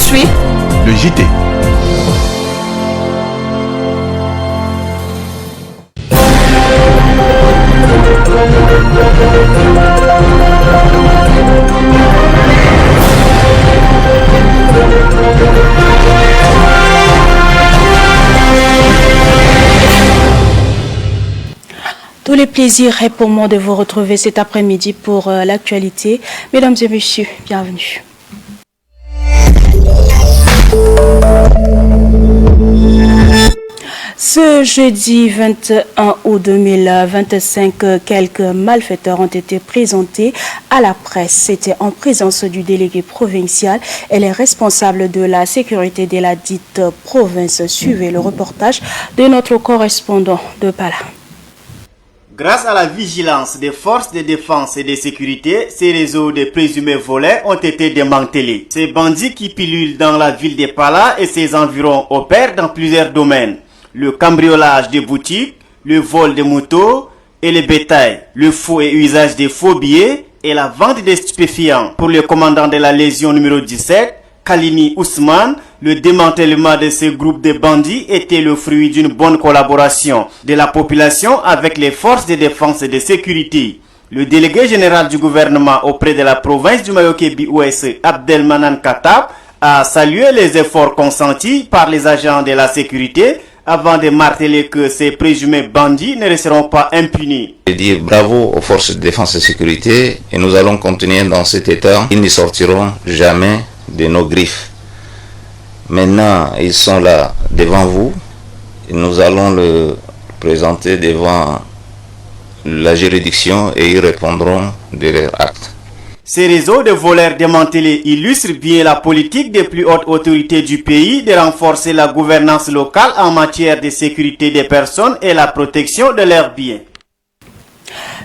suit le JT. Tous les plaisirs et pour moi de vous retrouver cet après-midi pour l'actualité. Mesdames et messieurs, bienvenue. Ce jeudi 21 août 2025, quelques malfaiteurs ont été présentés à la presse. C'était en présence du délégué provincial et les responsables de la sécurité de la dite province. Suivez le reportage de notre correspondant de Pala. Grâce à la vigilance des forces de défense et de sécurité, ces réseaux de présumés volets ont été démantelés. Ces bandits qui pilulent dans la ville de Pala et ses environs opèrent dans plusieurs domaines. Le cambriolage des boutiques, le vol des motos et les bétails, le faux et usage des faux billets et la vente des stupéfiants. Pour le commandant de la Légion numéro 17, Kalini Ousmane, le démantèlement de ce groupe de bandits était le fruit d'une bonne collaboration de la population avec les forces de défense et de sécurité. Le délégué général du gouvernement auprès de la province du Mayo-Kebbi-Ouest, Abdelmanan Katab, a salué les efforts consentis par les agents de la sécurité avant de marteler que ces présumés bandits ne resteront pas impunis. Je dis bravo aux forces de défense et sécurité et nous allons continuer dans cet état. Ils ne sortiront jamais de nos griffes. Maintenant, ils sont là devant vous et nous allons le présenter devant la juridiction et ils répondront de leurs actes. Ces réseaux de voleurs démantelés illustrent bien la politique des plus hautes autorités du pays de renforcer la gouvernance locale en matière de sécurité des personnes et la protection de leurs biens.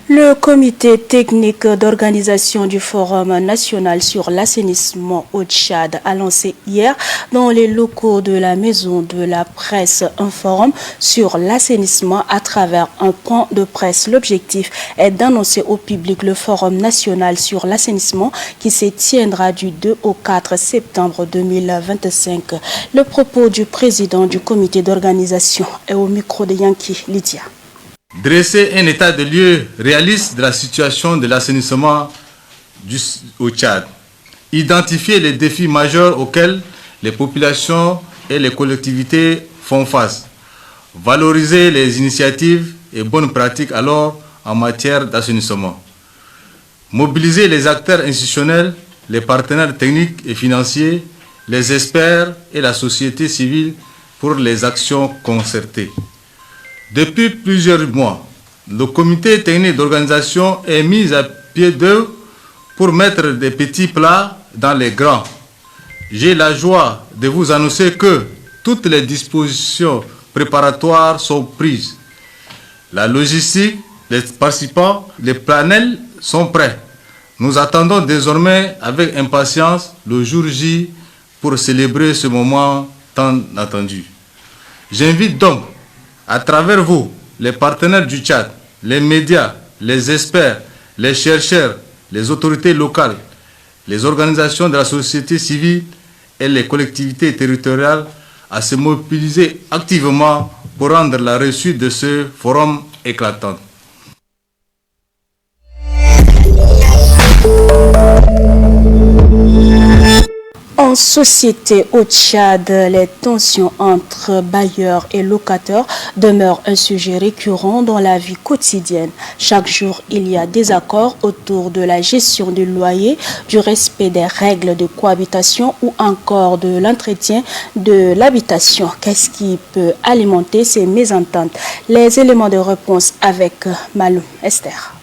Le comité technique d'organisation du Forum national sur l'assainissement au Tchad a lancé hier dans les locaux de la Maison de la Presse un forum sur l'assainissement à travers un point de presse. L'objectif est d'annoncer au public le Forum national sur l'assainissement qui se tiendra du 2 au 4 septembre 2025. Le propos du président du comité d'organisation est au micro de Yankee Lydia. Dresser un état de lieu réaliste de la situation de l'assainissement au Tchad. Identifier les défis majeurs auxquels les populations et les collectivités font face. Valoriser les initiatives et bonnes pratiques alors en matière d'assainissement. Mobiliser les acteurs institutionnels, les partenaires techniques et financiers, les experts et la société civile pour les actions concertées. Depuis plusieurs mois, le comité technique d'organisation est mis à pied d'œuvre pour mettre des petits plats dans les grands. J'ai la joie de vous annoncer que toutes les dispositions préparatoires sont prises. La logistique, les participants, les panels sont prêts. Nous attendons désormais avec impatience le jour J pour célébrer ce moment tant attendu. J'invite donc à travers vous, les partenaires du Tchad, les médias, les experts, les chercheurs, les autorités locales, les organisations de la société civile et les collectivités territoriales à se mobiliser activement pour rendre la réussite de ce forum éclatante. En société au Tchad, les tensions entre bailleurs et locataires demeurent un sujet récurrent dans la vie quotidienne. Chaque jour, il y a des accords autour de la gestion du loyer, du respect des règles de cohabitation ou encore de l'entretien de l'habitation. Qu'est-ce qui peut alimenter ces mésententes? Les éléments de réponse avec Malou Esther.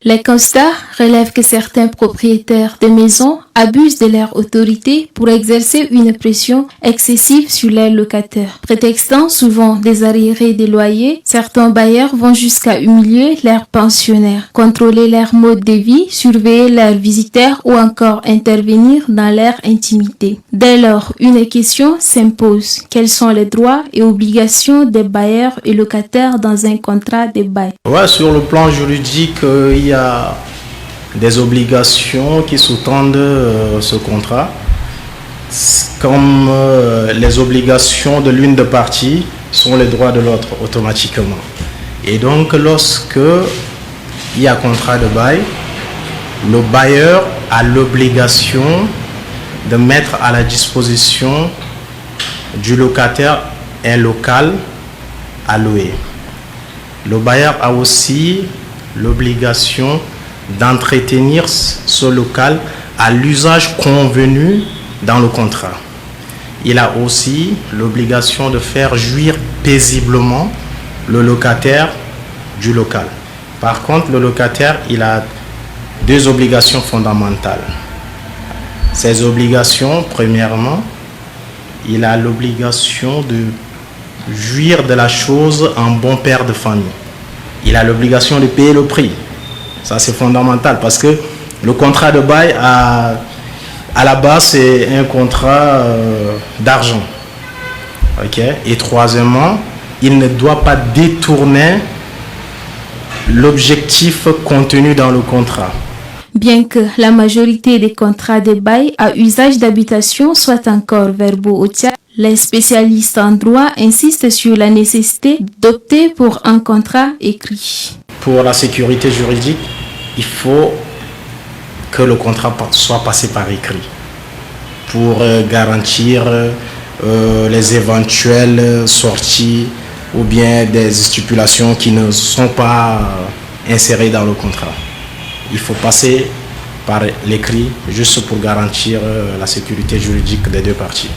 Les constats relèvent que certains propriétaires de maisons abusent de leur autorité pour exercer une pression excessive sur les locataires. Prétextant souvent des arriérés des loyers, certains bailleurs vont jusqu'à humilier leurs pensionnaires, contrôler leur mode de vie, surveiller leurs visiteurs ou encore intervenir dans leur intimité. Dès lors, une question s'impose. Quels sont les droits et obligations des bailleurs et locataires dans un contrat de bail? Sur le plan juridique, il y a des obligations qui sous-tendent ce contrat. comme les obligations de l'une des parties sont les droits de l'autre automatiquement. Et donc, lorsque il y a contrat de bail, le bailleur a l'obligation de mettre à la disposition du locataire un local à louer. Le bailleur a aussi l'obligation d'entretenir ce local à l'usage convenu dans le contrat. Il a aussi l'obligation de faire jouir paisiblement le locataire du local. Par contre, le locataire, il a deux obligations fondamentales. Ces obligations, premièrement, il a l'obligation de jouir de la chose en bon père de famille. Il a l'obligation de payer le prix. Ça, c'est fondamental parce que le contrat de bail, à la base, c'est un contrat d'argent. Okay? Et troisièmement, il ne doit pas détourner l'objectif contenu dans le contrat. Bien que la majorité des contrats de bail à usage d'habitation soient encore verbaux au Tchad, les spécialistes en droit insistent sur la nécessité d'opter pour un contrat écrit. Pour la sécurité juridique, il faut que le contrat soit passé par écrit pour garantir les éventuelles sorties ou bien des stipulations qui ne sont pas insérées dans le contrat. Il faut passer par l'écrit juste pour garantir la sécurité juridique des deux parties.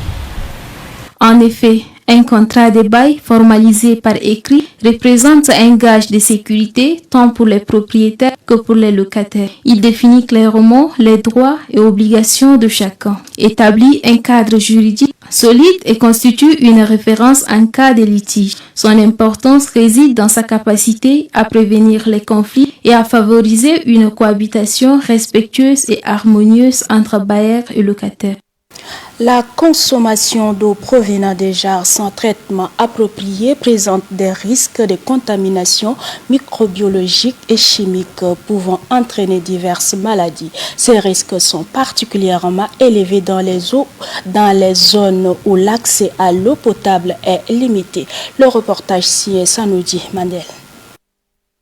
En effet, un contrat de bail formalisé par écrit représente un gage de sécurité tant pour les propriétaires que pour les locataires. Il définit clairement les droits et obligations de chacun, établit un cadre juridique solide et constitue une référence en cas de litige. Son importance réside dans sa capacité à prévenir les conflits et à favoriser une cohabitation respectueuse et harmonieuse entre bailleurs et locataires. La consommation d'eau provenant des jarres sans traitement approprié présente des risques de contamination microbiologique et chimique pouvant entraîner diverses maladies. Ces risques sont particulièrement élevés dans les zones où l'accès à l'eau potable est limité. Le reportage signé Sanoudi Mandel.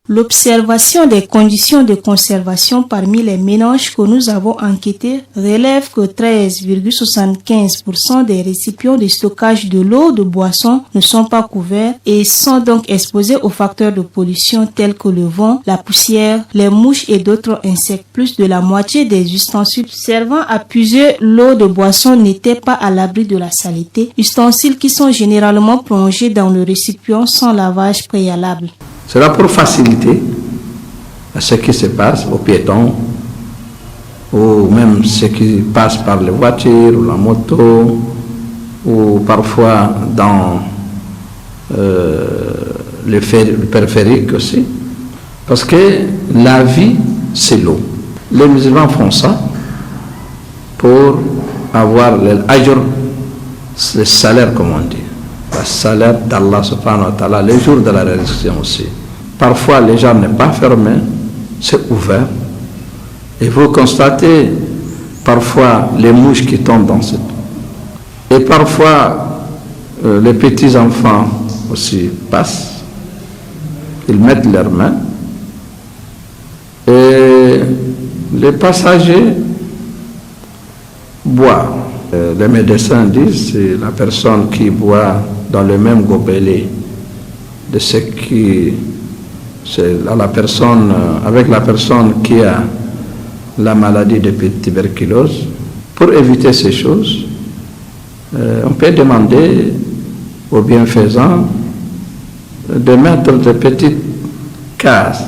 L'observation des conditions de conservation parmi les ménages que nous avons enquêtés relève que 13,75% des récipients de stockage de l'eau de boisson ne sont pas couverts et sont donc exposés aux facteurs de pollution tels que le vent, la poussière, les mouches et d'autres insectes. Plus de la moitié des ustensiles servant à puiser l'eau de boisson n'étaient pas à l'abri de la saleté, ustensiles qui sont généralement plongés dans le récipient sans lavage préalable. C'est là pour faciliter ce qui se passe aux piétons ou même ce qui passe par les voitures ou la moto ou parfois dans le périphérique aussi. Parce que la vie, c'est l'eau. Les musulmans font ça pour avoir le salaire, comme on dit. Le salaire d'Allah subhanahu wa ta'ala, le jour de la résurrection aussi. Parfois, les gens n'est pas fermé, c'est ouvert. Et vous constatez parfois les mouches qui tombent dans cette eau. Et parfois, les petits-enfants aussi passent, ils mettent leurs mains. Et les passagers boivent. Les médecins disent que la personne qui boit dans le même gobelet de ce qui c'est la personne, avec la personne qui a la maladie de tuberculose. Pour éviter ces choses, on peut demander aux bienfaisants de mettre de petites cases,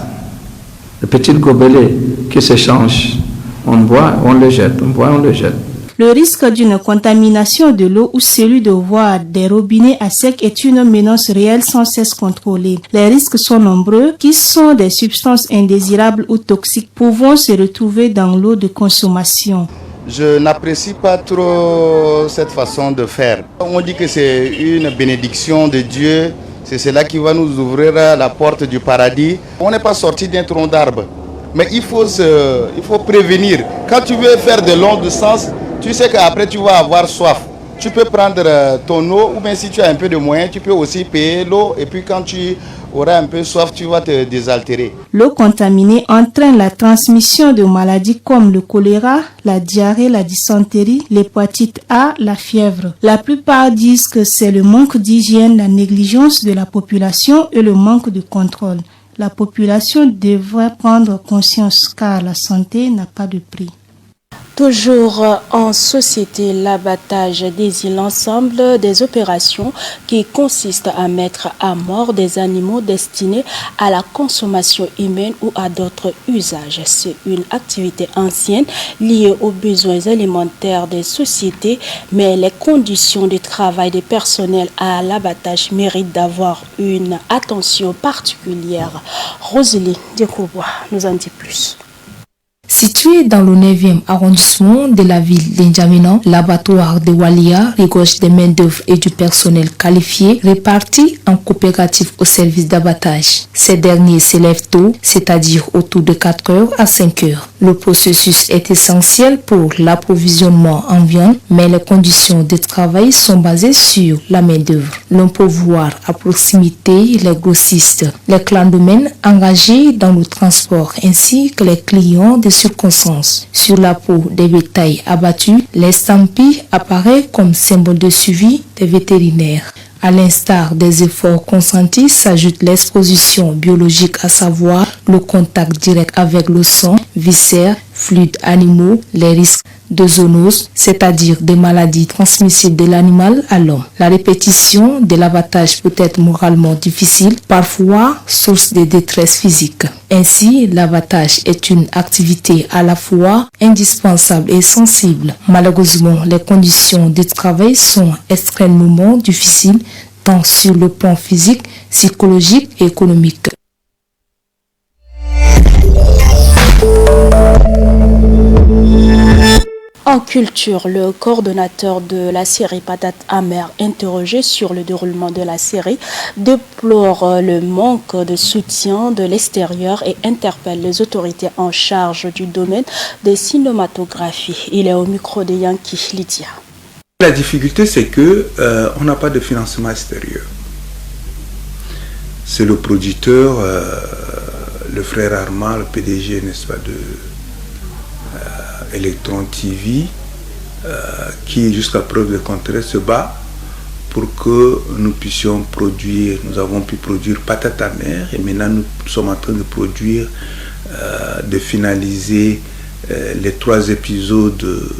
de petits gobelets qui s'échangent. On boit, on les jette, on boit, on les jette. Le risque d'une contamination de l'eau ou celui de voir des robinets à sec est une menace réelle sans cesse contrôlée. Les risques sont nombreux, qui sont des substances indésirables ou toxiques pouvant se retrouver dans l'eau de consommation. Je n'apprécie pas trop cette façon de faire. On dit que c'est une bénédiction de Dieu, c'est cela qui va nous ouvrir la porte du paradis. On n'est pas sorti d'un tronc d'arbre, mais il faut prévenir. Quand tu veux faire de longues distances, tu sais qu'après tu vas avoir soif. Tu peux prendre ton eau ou bien si tu as un peu de moyens, tu peux aussi payer l'eau et puis quand tu auras un peu soif, tu vas te désaltérer. L'eau contaminée entraîne la transmission de maladies comme le choléra, la diarrhée, la dysenterie, l'hépatite A, la fièvre. La plupart disent que c'est le manque d'hygiène, la négligence de la population et le manque de contrôle. La population devrait prendre conscience car la santé n'a pas de prix. Toujours en société, l'abattage désigne l'ensemble des opérations qui consistent à mettre à mort des animaux destinés à la consommation humaine ou à d'autres usages. C'est une activité ancienne liée aux besoins alimentaires des sociétés, mais les conditions de travail des personnels à l'abattage méritent d'avoir une attention particulière. Rosalie Diakouboua nous en dit plus. Situé dans le 9e arrondissement de la ville d'Injamena, l'abattoir de Walia regorge des main-d'œuvre et du personnel qualifié répartis en coopérative au service d'abattage. Ces derniers s'élèvent tôt, c'est-à-dire autour de 4h à 5h. Le processus est essentiel pour l'approvisionnement en viande, mais les conditions de travail sont basées sur la main-d'œuvre. L'on peut voir à proximité les grossistes, les clandomènes engagés dans le transport ainsi que les clients de circonstances. Sur la peau des bétails abattus, l'estampille apparaît comme symbole de suivi des vétérinaires. À l'instar des efforts consentis, s'ajoute l'exposition biologique, à savoir le contact direct avec le sang, viscères, fluides animaux, les risques de zoonose, c'est-à-dire des maladies transmissibles de l'animal à l'homme. La répétition de l'abattage peut être moralement difficile, parfois source de détresse physique. Ainsi, l'abattage est une activité à la fois indispensable et sensible. Malheureusement, les conditions de travail sont extrêmement difficiles, tant sur le plan physique, psychologique et économique. En culture, le coordonnateur de la série Patate Amère, interrogé sur le déroulement de la série, déplore le manque de soutien de l'extérieur et interpelle les autorités en charge du domaine des cinématographies. Il est au micro de Yankee Lydia. La difficulté, c'est que on n'a pas de financement extérieur. C'est le producteur, le frère Armand, le PDG, n'est-ce pas, de Electron TV, qui jusqu'à preuve de contraire se bat pour que nous puissions produire. Nous avons pu produire Patate Amère et maintenant nous sommes en train de produire, de finaliser les 3 épisodes.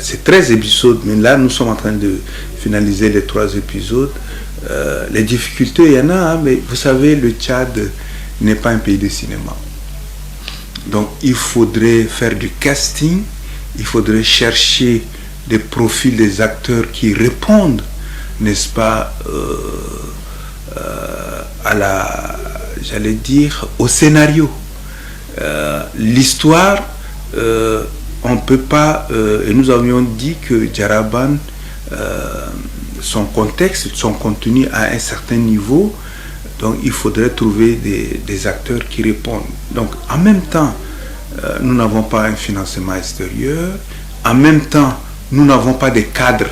C'est 13 épisodes, mais là nous sommes en train de finaliser les 3 épisodes. Les difficultés, il y en a, hein, mais vous savez, le Tchad n'est pas un pays de cinéma. Donc il faudrait faire du casting, il faudrait chercher des profils des acteurs qui répondent, n'est-ce pas, à la, j'allais dire, au scénario. L'histoire, on ne peut pas, et nous avions dit que Djaraban, son contexte, son contenu à un certain niveau. Donc il faudrait trouver des acteurs qui répondent. Donc en même temps, nous n'avons pas un financement extérieur. En même temps, nous n'avons pas de cadres.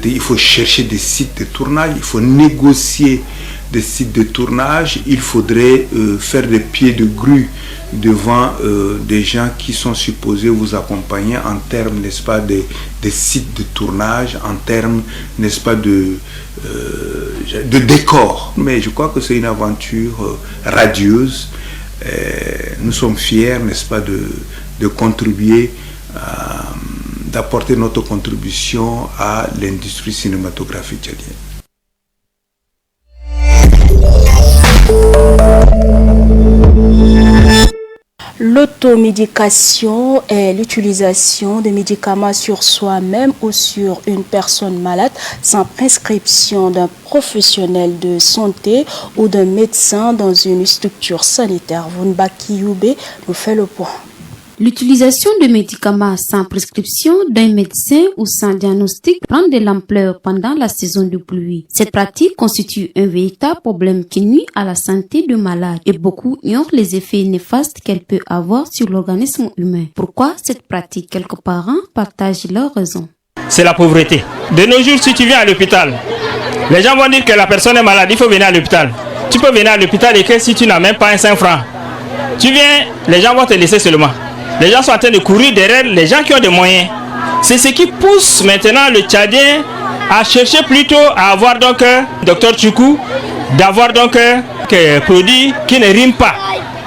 Il faut chercher des sites de tournage, il faut négocier des sites de tournage. Il faudrait faire des pieds de grue devant des gens qui sont supposés vous accompagner en termes, n'est-ce pas, des sites de tournage, en termes, n'est-ce pas, de décor. Mais je crois que c'est une aventure radieuse. Nous sommes fiers, n'est-ce pas, de contribuer, d'apporter notre contribution à l'industrie cinématographique tchadienne. L'automédication est l'utilisation de médicaments sur soi-même ou sur une personne malade sans prescription d'un professionnel de santé ou d'un médecin dans une structure sanitaire. Vounbaki Yoube nous fait le point. L'utilisation de médicaments sans prescription d'un médecin ou sans diagnostic prend de l'ampleur pendant la saison de pluie. Cette pratique constitue un véritable problème qui nuit à la santé de malades et beaucoup ignorent les effets néfastes qu'elle peut avoir sur l'organisme humain. Pourquoi cette pratique? Quelques parents partagent leurs raisons. C'est la pauvreté. De nos jours, si tu viens à l'hôpital, les gens vont dire que la personne est malade, il faut venir à l'hôpital. Tu peux venir à l'hôpital et que si tu n'as même pas un 5 francs, tu viens, les gens vont te laisser seulement. Les gens sont en train de courir derrière les gens qui ont des moyens. C'est ce qui pousse maintenant le Tchadien à chercher plutôt à avoir donc Dr Tchoukou, d'avoir donc un produit qui ne rime pas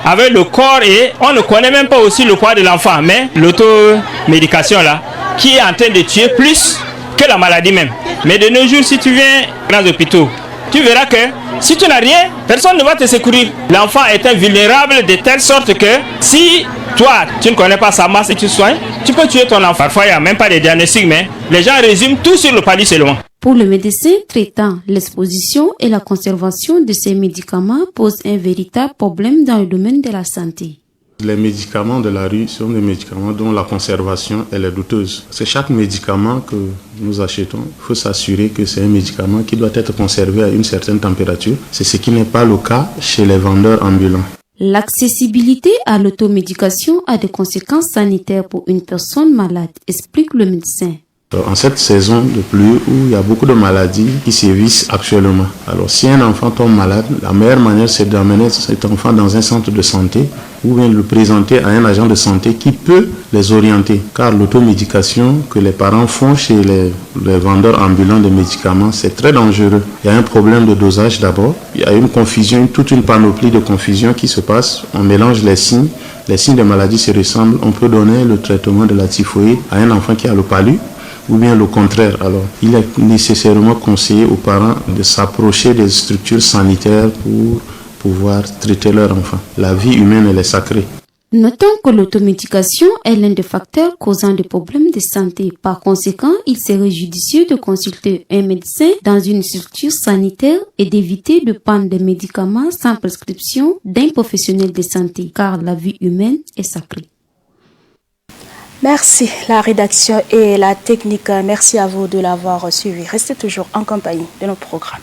avec le corps et on ne connaît même pas aussi le poids de l'enfant, mais l'automédication là, qui est en train de tuer plus que la maladie même. Mais de nos jours, si tu viens dans les hôpitaux, tu verras que si tu n'as rien, personne ne va te secourir. L'enfant est invulnérable de telle sorte que si toi, tu ne connais pas sa masse et tu soignes, tu peux tuer ton enfant. Parfois, il n'y a même pas de diagnostic, mais les gens résument tout sur le palier seulement. Pour le médecin traitant, l'exposition et la conservation de ces médicaments posent un véritable problème dans le domaine de la santé. Les médicaments de la rue sont des médicaments dont la conservation elle est douteuse. C'est chaque médicament que nous achetons, il faut s'assurer que c'est un médicament qui doit être conservé à une certaine température. C'est ce qui n'est pas le cas chez les vendeurs ambulants. L'accessibilité à l'automédication a des conséquences sanitaires pour une personne malade, explique le médecin. En cette saison de pluie où il y a beaucoup de maladies qui sévissent actuellement. Alors si un enfant tombe malade, la meilleure manière c'est d'amener cet enfant dans un centre de santé ou bien de le présenter à un agent de santé qui peut les orienter. Car l'automédication que les parents font chez les vendeurs ambulants de médicaments, c'est très dangereux. Il y a un problème de dosage d'abord. Il y a une confusion, toute une panoplie de confusion qui se passe. On mélange les signes. Les signes de maladie se ressemblent. On peut donner le traitement de la typhoïde à un enfant qui a le palu. Ou bien le contraire. Alors, il est nécessairement conseillé aux parents de s'approcher des structures sanitaires pour pouvoir traiter leur enfant. La vie humaine, elle est sacrée. Notons que l'automédication est l'un des facteurs causant des problèmes de santé. Par conséquent, il serait judicieux de consulter un médecin dans une structure sanitaire et d'éviter de prendre des médicaments sans prescription d'un professionnel de santé, car la vie humaine est sacrée. Merci, la rédaction et la technique. Merci à vous de l'avoir suivi. Restez toujours en compagnie de nos programmes.